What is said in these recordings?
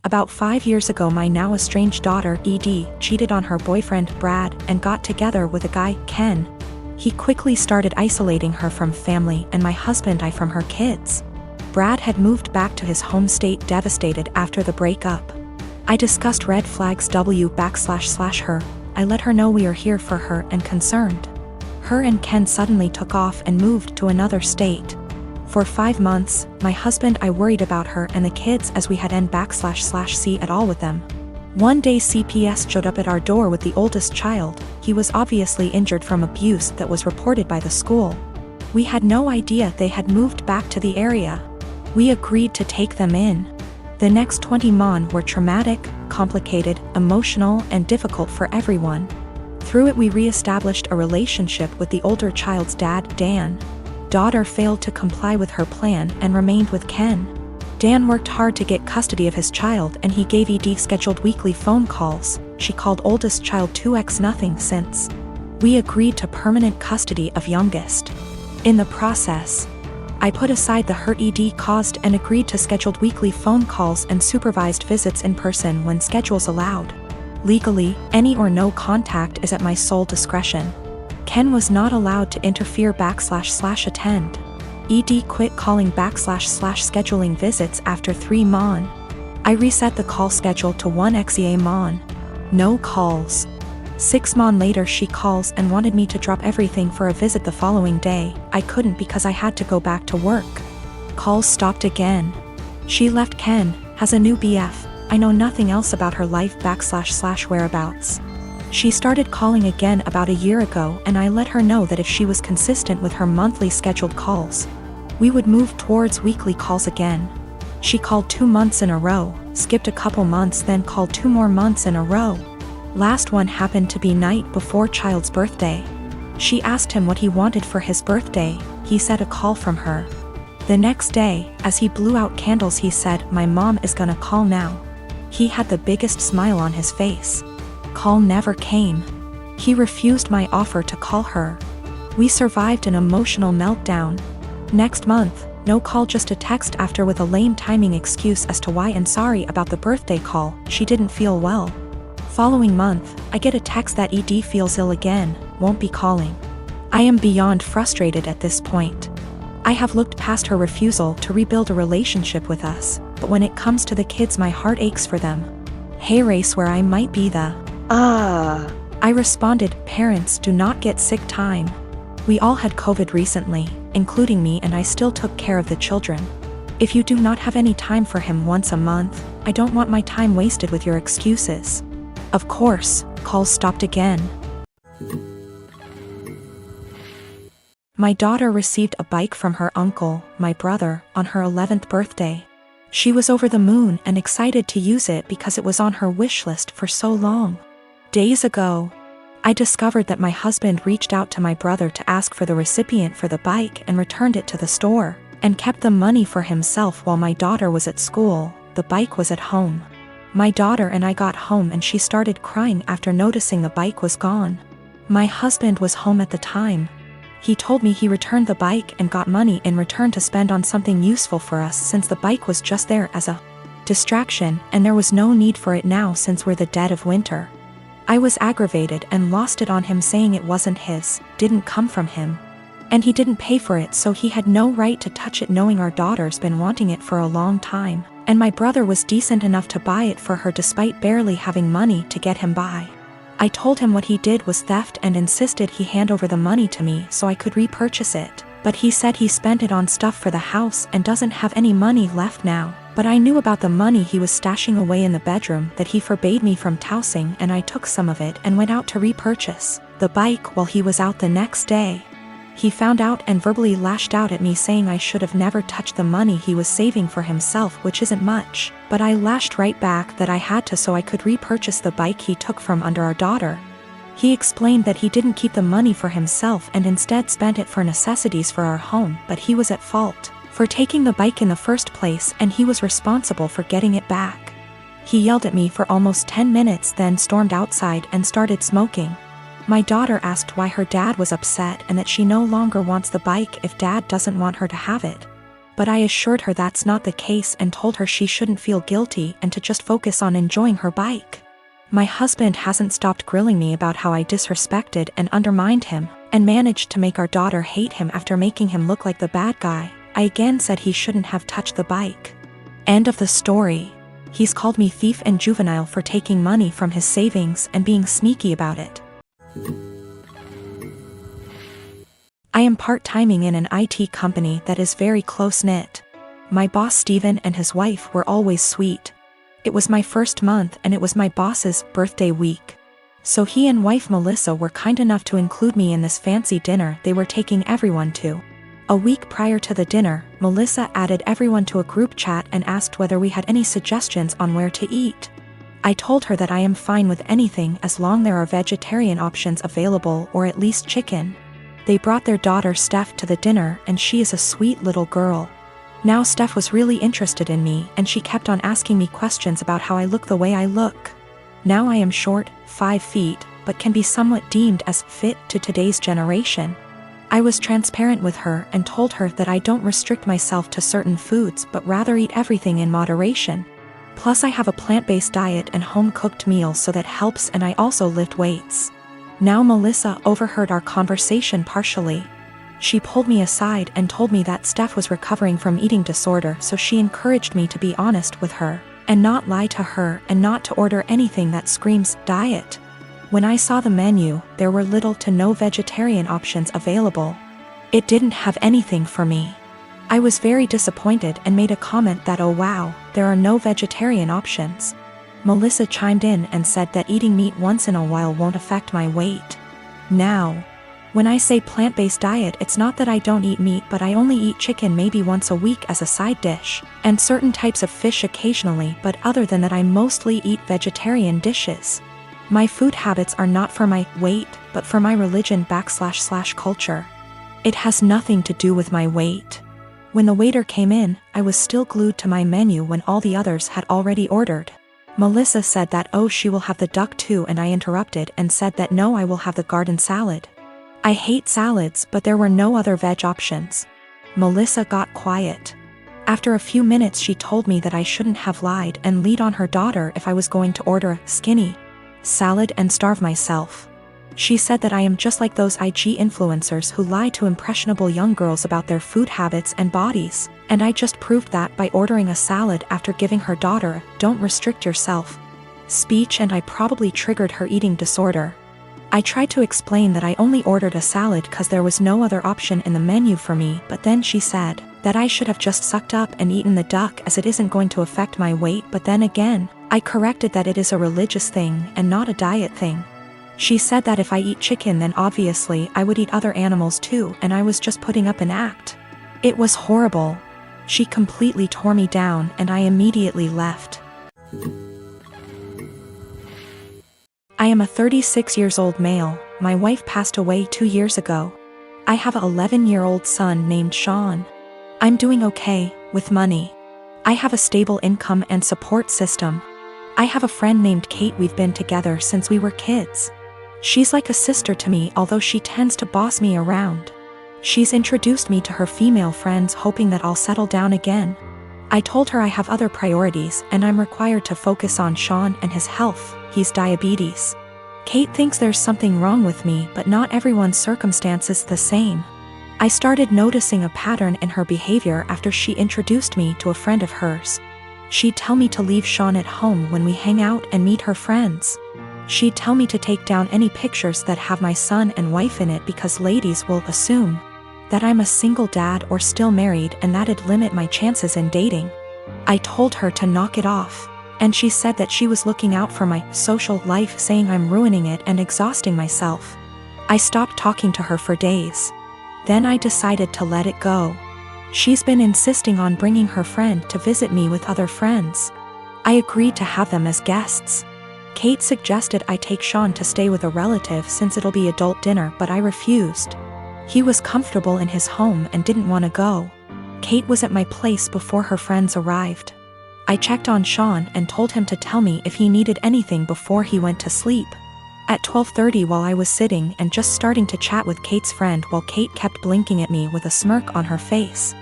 About 5 years ago, my now estranged daughter, Ed, cheated on her boyfriend, Brad, and got together with a guy, Ken. He quickly started isolating her from family and my husband and I from her kids. Brad had moved back to his home state devastated after the breakup. I discussed red flags her. I let her know we are here for her and concerned. Her and Ken suddenly took off and moved to another state. For 5 months, my husband and I worried about her and the kids as we had n//c at all with them. One day CPS showed up at our door with the oldest child. He was obviously injured from abuse that was reported by the school. We had no idea they had moved back to the area. We agreed to take them in. The next 20 months were traumatic, complicated, emotional, and difficult for everyone. Through it we re-established a relationship with the older child's dad, Dan. Daughter failed to comply with her plan and remained with Ken. Dan worked hard to get custody of his child and he gave Ed scheduled weekly phone calls. She called oldest child 2x nothing since. We agreed to permanent custody of youngest. In the process, I put aside the hurt Ed caused and agreed to scheduled weekly phone calls and supervised visits in person when schedules allowed. Legally, any or no contact is at my sole discretion. Ken was not allowed to interfere //attend. Ed quit calling //scheduling visits after 3 months. I reset the call schedule to 1 month. No calls. 6 months later she calls and wanted me to drop everything for a visit the following day. I couldn't because I had to go back to work. Calls stopped again. She left Ken, has a new BF. I know nothing else about her life / whereabouts. She started calling again about a year ago and I let her know that if she was consistent with her monthly scheduled calls, we would move towards weekly calls again. She called 2 months in a row, skipped a couple months, then called 2 more months in a row. Last one happened to be night before child's birthday. She asked him what he wanted for his birthday. He said a call from her. The next day, as he blew out candles, he said, "My mom is gonna call now." He had the biggest smile on his face. Call never came. He refused my offer to call her. We survived an emotional meltdown. Next month, no call, just a text after with a lame timing excuse as to why and sorry about the birthday call, she didn't feel well. Following month, I get a text that Ed feels ill again, won't be calling. I am beyond frustrated at this point. I have looked past her refusal to rebuild a relationship with us, but when it comes to the kids my heart aches for them. Hey race where I might be the I responded, parents do not get sick time. We all had COVID recently, including me, and I still took care of the children. If you do not have any time for him once a month, I don't want my time wasted with your excuses. Of course, calls stopped again. My daughter received a bike from her uncle, my brother, on her 11th birthday. She was over the moon and excited to use it because it was on her wish list for so long. Days ago, I discovered that my husband reached out to my brother to ask for the recipient for the bike and returned it to the store, and kept the money for himself while my daughter was at school. The bike was at home. My daughter and I got home and she started crying after noticing the bike was gone. My husband was home at the time. He told me he returned the bike and got money in return to spend on something useful for us since the bike was just there as a distraction and there was no need for it now since we're the dead of winter. I was aggravated and lost it on him, saying it wasn't his, didn't come from him. And he didn't pay for it, so he had no right to touch it, knowing our daughter's been wanting it for a long time, and my brother was decent enough to buy it for her despite barely having money to get him by. I told him what he did was theft and insisted he hand over the money to me so I could repurchase it, but he said he spent it on stuff for the house and doesn't have any money left now. But I knew about the money he was stashing away in the bedroom that he forbade me from tossing, and I took some of it and went out to repurchase the bike while he was out the next day. He found out and verbally lashed out at me, saying I should have never touched the money he was saving for himself, which isn't much, but I lashed right back that I had to so I could repurchase the bike he took from under our daughter. He explained that he didn't keep the money for himself and instead spent it for necessities for our home, but he was at fault for taking the bike in the first place and he was responsible for getting it back. He yelled at me for almost 10 minutes, then stormed outside and started smoking. My daughter asked why her dad was upset and that she no longer wants the bike if dad doesn't want her to have it. But I assured her that's not the case and told her she shouldn't feel guilty and to just focus on enjoying her bike. My husband hasn't stopped grilling me about how I disrespected and undermined him, and managed to make our daughter hate him after making him look like the bad guy. I again said he shouldn't have touched the bike. End of the story. He's called me thief and juvenile for taking money from his savings and being sneaky about it. I am part-timing in an IT company that is very close-knit. My boss Steven and his wife were always sweet. It was my first month and it was my boss's birthday week. So he and wife Melissa were kind enough to include me in this fancy dinner they were taking everyone to. A week prior to the dinner, Melissa added everyone to a group chat and asked whether we had any suggestions on where to eat. I told her that I am fine with anything as long there are vegetarian options available or at least chicken. They brought their daughter Steph to the dinner and she is a sweet little girl. Now Steph was really interested in me and she kept on asking me questions about how I look the way I look. Now I am short, 5 feet, but can be somewhat deemed as fit to today's generation. I was transparent with her and told her that I don't restrict myself to certain foods but rather eat everything in moderation. Plus I have a plant-based diet and home-cooked meals so that helps, and I also lift weights. Now Melissa overheard our conversation partially. She pulled me aside and told me that Steph was recovering from eating disorder, so she encouraged me to be honest with her and not lie to her and not to order anything that screams diet. When I saw the menu, there were little to no vegetarian options available. It didn't have anything for me. I was very disappointed and made a comment that, oh wow, there are no vegetarian options. Melissa chimed in and said that eating meat once in a while won't affect my weight. Now, when I say plant-based diet, it's not that I don't eat meat, but I only eat chicken maybe once a week as a side dish, and certain types of fish occasionally, but other than that I mostly eat vegetarian dishes. My food habits are not for my weight, but for my religion / culture. It has nothing to do with my weight. When the waiter came in, I was still glued to my menu when all the others had already ordered. Melissa said that oh she will have the duck too, and I interrupted and said that no, I will have the garden salad. I hate salads, but there were no other veg options. Melissa got quiet. After a few minutes she told me that I shouldn't have lied and lead on her daughter if I was going to order a skinny salad and starve myself. She said that I am just like those IG influencers who lie to impressionable young girls about their food habits and bodies, and I just proved that by ordering a salad after giving her daughter a "don't restrict yourself" speech, and I probably triggered her eating disorder. I tried to explain that I only ordered a salad because there was no other option in the menu for me, but then she said that I should have just sucked up and eaten the duck as it isn't going to affect my weight, but then again, I corrected that it is a religious thing and not a diet thing. She said that if I eat chicken then obviously I would eat other animals too, and I was just putting up an act. It was horrible. She completely tore me down and I immediately left. I am a 36-year-old male. My wife passed away 2 years ago. I have an 11-year-old son named Sean. I'm doing okay with money. I have a stable income and support system. I have a friend named Kate. We've been together since we were kids. She's like a sister to me, although she tends to boss me around. She's introduced me to her female friends hoping that I'll settle down again. I told her I have other priorities and I'm required to focus on Sean and his health. He's diabetes. Kate thinks there's something wrong with me, but not everyone's circumstance is the same. I started noticing a pattern in her behavior after she introduced me to a friend of hers. She'd tell me to leave Sean at home when we hang out and meet her friends. She'd tell me to take down any pictures that have my son and wife in it because ladies will assume that I'm a single dad or still married, and that'd limit my chances in dating. I told her to knock it off, and she said that she was looking out for my social life, saying I'm ruining it and exhausting myself. I stopped talking to her for days. Then I decided to let it go. She's been insisting on bringing her friend to visit me with other friends. I agreed to have them as guests. Kate suggested I take Sean to stay with a relative since it'll be adult dinner, but I refused. He was comfortable in his home and didn't want to go. Kate was at my place before her friends arrived. I checked on Sean and told him to tell me if he needed anything before he went to sleep. At 12:30, while I was sitting and just starting to chat with Kate's friend, while Kate kept blinking at me with a smirk on her face,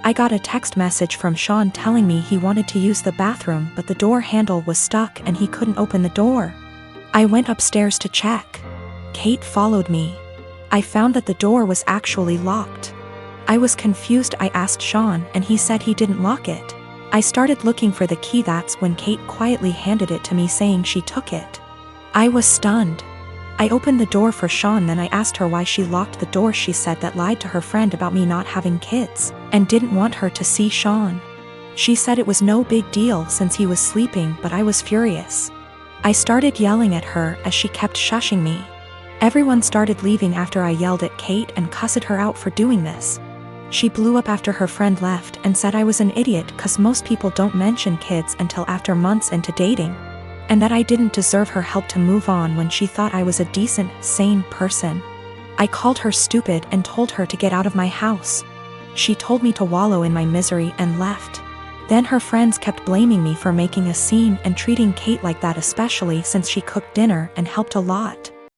I got a text message from Sean telling me he wanted to use the bathroom but the door handle was stuck and he couldn't open the door. I went upstairs to check. Kate followed me. I found that the door was actually locked. I was confused. I asked Sean and he said he didn't lock it. I started looking for the key. That's when Kate quietly handed it to me saying she took it. I was stunned. I opened the door for Sean, then I asked her why she locked the door. She said that lied to her friend about me not having kids and didn't want her to see Sean. She said it was no big deal since he was sleeping, but I was furious. I started yelling at her as she kept shushing me. Everyone started leaving after I yelled at Kate and cussed her out for doing this. She blew up after her friend left and said I was an idiot cause most people don't mention kids until after months into dating, and that I didn't deserve her help to move on when she thought I was a decent, sane person. I called her stupid and told her to get out of my house. She told me to wallow in my misery and left. Then her friends kept blaming me for making a scene and treating Kate like that, especially since she cooked dinner and helped a lot.